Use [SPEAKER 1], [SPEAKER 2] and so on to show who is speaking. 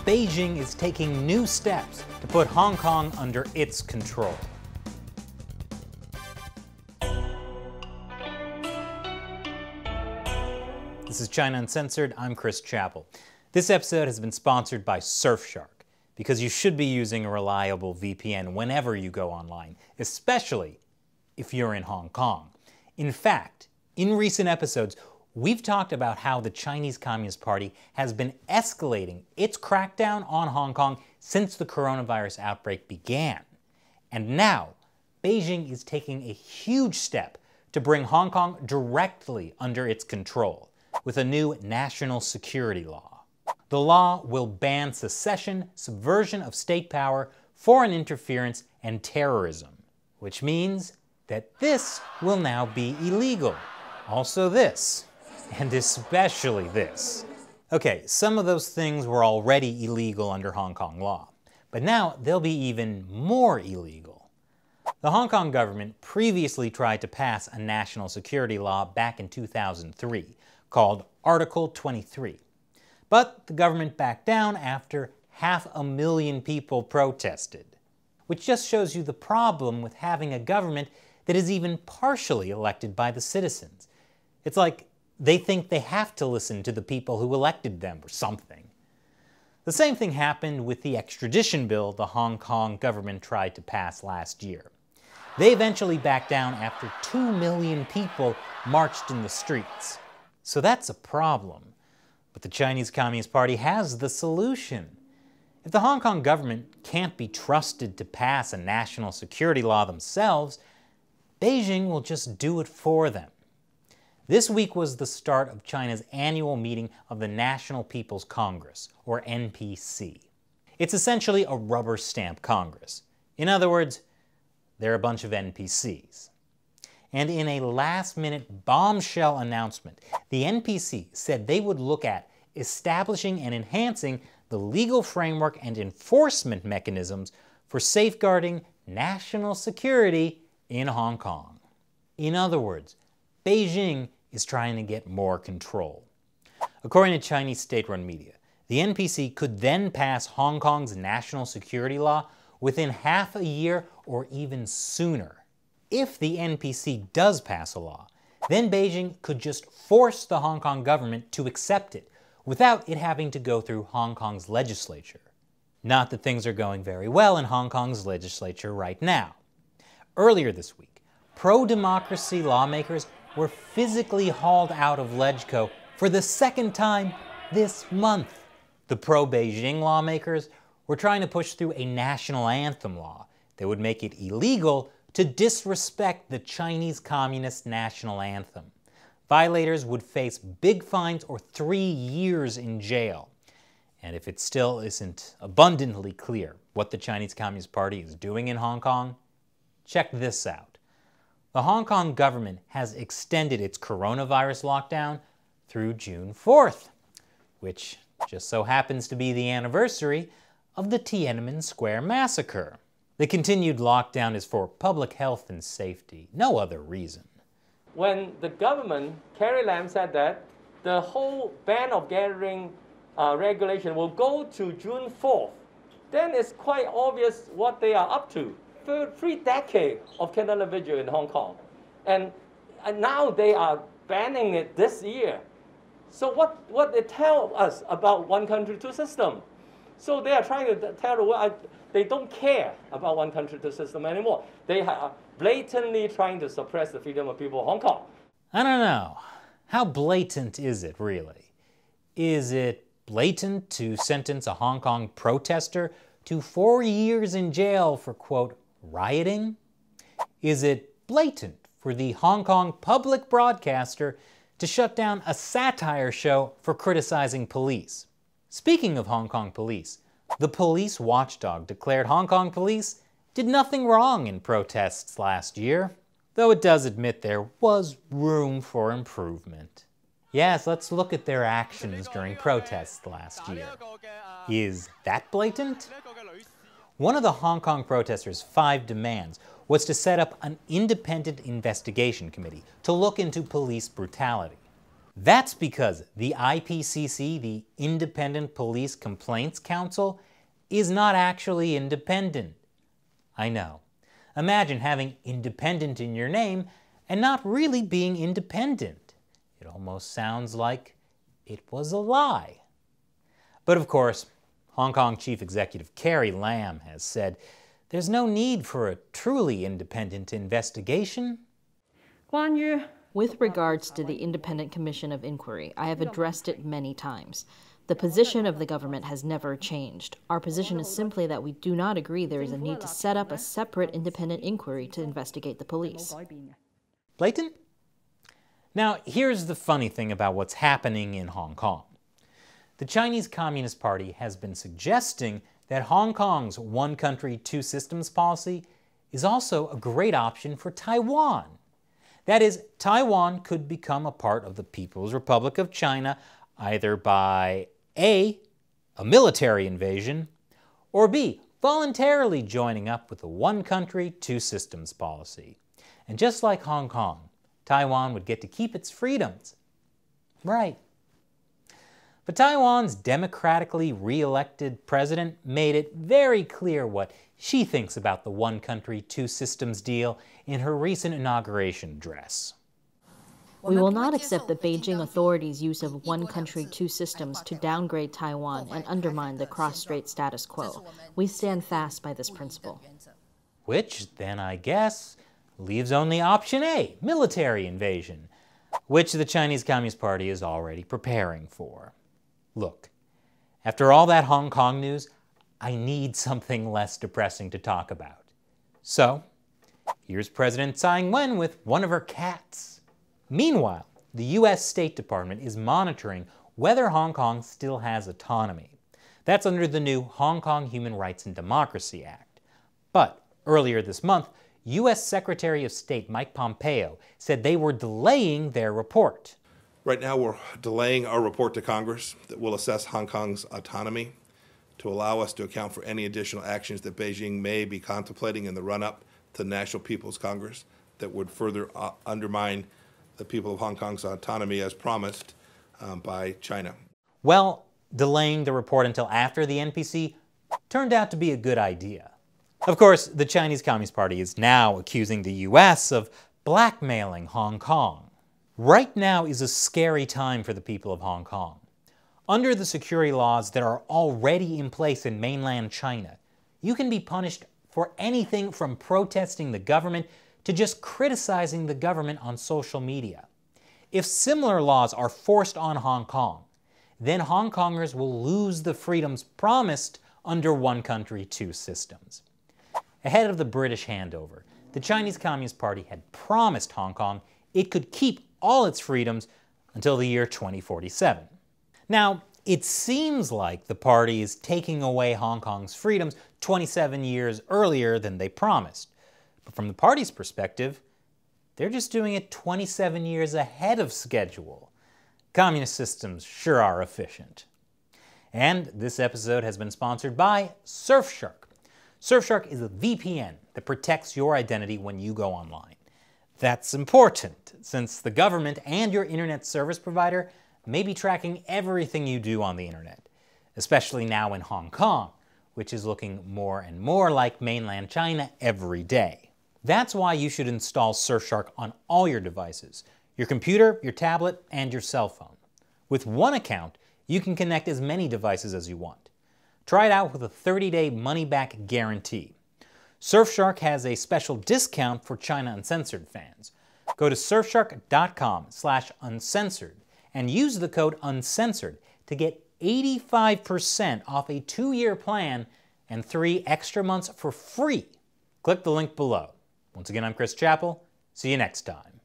[SPEAKER 1] Beijing is taking new steps to put Hong Kong under its control. This is China Uncensored. I'm Chris Chappell. This episode has been sponsored by Surfshark, because you should be using a reliable VPN whenever you go online, especially if you're in Hong Kong. In fact, in recent episodes, we've talked about how the Chinese Communist Party has been escalating its crackdown on Hong Kong since the coronavirus outbreak began. And now, Beijing is taking a huge step to bring Hong Kong directly under its control with a new national security law. The law will ban secession, subversion of state power, foreign interference, and terrorism, which means that this will now be illegal. Also this, and especially this. Okay, some of those things were already illegal under Hong Kong law, but now they'll be even more illegal. The Hong Kong government previously tried to pass a national security law back in 2003 called Article 23. But the government backed down after 500,000 people protested, which just shows you the problem with having a government that is even partially elected by the citizens. It's like they think they have to listen to the people who elected them or something. The same thing happened with the extradition bill the Hong Kong government tried to pass last year. They eventually backed down after 2 million people marched in the streets. So that's a problem. But the Chinese Communist Party has the solution. If the Hong Kong government can't be trusted to pass a national security law themselves, Beijing will just do it for them. This week was the start of China's annual meeting of the National People's Congress, or NPC. It's essentially a rubber stamp Congress. In other words, they're a bunch of NPCs. And in a last-minute bombshell announcement, the NPC said they would look at establishing and enhancing the legal framework and enforcement mechanisms for safeguarding national security in Hong Kong. In other words, Beijing is trying to get more control. According to Chinese state-run media, the NPC could then pass Hong Kong's national security law within half a year or even sooner. If the NPC does pass a law, then Beijing could just force the Hong Kong government to accept it without it having to go through Hong Kong's legislature. Not that things are going very well in Hong Kong's legislature right now. Earlier this week, pro-democracy lawmakers were physically hauled out of LegCo for the second time this month. The pro-Beijing lawmakers were trying to push through a national anthem law that would make it illegal to disrespect the Chinese Communist national anthem. Violators would face big fines or 3 years in jail. And if it still isn't abundantly clear what the Chinese Communist Party is doing in Hong Kong, check this out. The Hong Kong government has extended its coronavirus lockdown through June 4th, which just so happens to be the anniversary of the Tiananmen Square Massacre. The continued lockdown is for public health and safety, no other reason.
[SPEAKER 2] When the government, Carrie Lam, said that the whole ban of gathering regulation will go to June 4th, then it's quite obvious what they are up to. For 3 decades of candlelight vigil in Hong Kong, and now they are banning it this year. So what they tell us about one country, two system? So they are trying to tell the world they don't care about one country, two system anymore. They are blatantly trying to suppress the freedom of people of Hong Kong.
[SPEAKER 1] I don't know. How blatant is it, really? Is it blatant to sentence a Hong Kong protester to 4 years in jail for, quote, rioting? Is it blatant for the Hong Kong public broadcaster to shut down a satire show for criticizing police? Speaking of Hong Kong police, the police watchdog declared Hong Kong police did nothing wrong in protests last year, though it does admit there was room for improvement. Yes, let's look at their actions during protests last year. Is that blatant? One of the Hong Kong protesters' 5 demands was to set up an independent investigation committee to look into police brutality. That's because the IPCC, the Independent Police Complaints Council, is not actually independent. I know. Imagine having independent in your name and not really being independent. It almost sounds like it was a lie. But of course, Hong Kong Chief Executive Carrie Lam has said there's no need for a truly independent investigation.
[SPEAKER 3] With regards to the Independent Commission of Inquiry, I have addressed it many times. The position of the government has never changed. Our position is simply that we do not agree there is a need to set up a separate independent inquiry to investigate the police.
[SPEAKER 1] Blatant? Now, here's the funny thing about what's happening in Hong Kong. The Chinese Communist Party has been suggesting that Hong Kong's one country, two systems policy is also a great option for Taiwan. That is, Taiwan could become a part of the People's Republic of China either by A, a military invasion, or B, voluntarily joining up with the one country, two systems policy. And just like Hong Kong, Taiwan would get to keep its freedoms. Right. But Taiwan's democratically re-elected president made it very clear what she thinks about the one country, two systems deal in her recent inauguration address.
[SPEAKER 3] We will not accept the Beijing authorities' use of one country, two systems to downgrade Taiwan and undermine the cross-strait status quo. We stand fast by this principle.
[SPEAKER 1] Which then, I guess, leaves only option A, military invasion, which the Chinese Communist Party is already preparing for. Look, after all that Hong Kong news, I need something less depressing to talk about. So, here's President Tsai Ing-wen with one of her cats. Meanwhile, the U.S. State Department is monitoring whether Hong Kong still has autonomy. That's under the new Hong Kong Human Rights and Democracy Act. But earlier this month, U.S. Secretary of State Mike Pompeo said they were delaying their report.
[SPEAKER 4] Right now, we're delaying our report to Congress that will assess Hong Kong's autonomy to allow us to account for any additional actions that Beijing may be contemplating in the run-up to the National People's Congress that would further undermine the people of Hong Kong's autonomy as promised by China.
[SPEAKER 1] Well, delaying the report until after the NPC turned out to be a good idea. Of course, the Chinese Communist Party is now accusing the U.S. of blackmailing Hong Kong. Right now is a scary time for the people of Hong Kong. Under the security laws that are already in place in mainland China, you can be punished for anything from protesting the government to just criticizing the government on social media. If similar laws are forced on Hong Kong, then Hong Kongers will lose the freedoms promised under one country, two systems. Ahead of the British handover, the Chinese Communist Party had promised Hong Kong it could keep all its freedoms until the year 2047. Now, it seems like the party is taking away Hong Kong's freedoms 27 years earlier than they promised. But from the party's perspective, they're just doing it 27 years ahead of schedule. Communist systems sure are efficient. And this episode has been sponsored by Surfshark. Surfshark is a VPN that protects your identity when you go online. That's important, since the government and your internet service provider may be tracking everything you do on the internet, especially now in Hong Kong, which is looking more and more like mainland China every day. That's why you should install Surfshark on all your devices, your computer, your tablet, and your cell phone. With one account, you can connect as many devices as you want. Try it out with a 30-day money-back guarantee. Surfshark has a special discount for China Uncensored fans. Go to surfshark.com/uncensored and use the code UNCENSORED to get 85% off a 2-year plan and 3 extra months for free. Click the link below. Once again, I'm Chris Chappell. See you next time.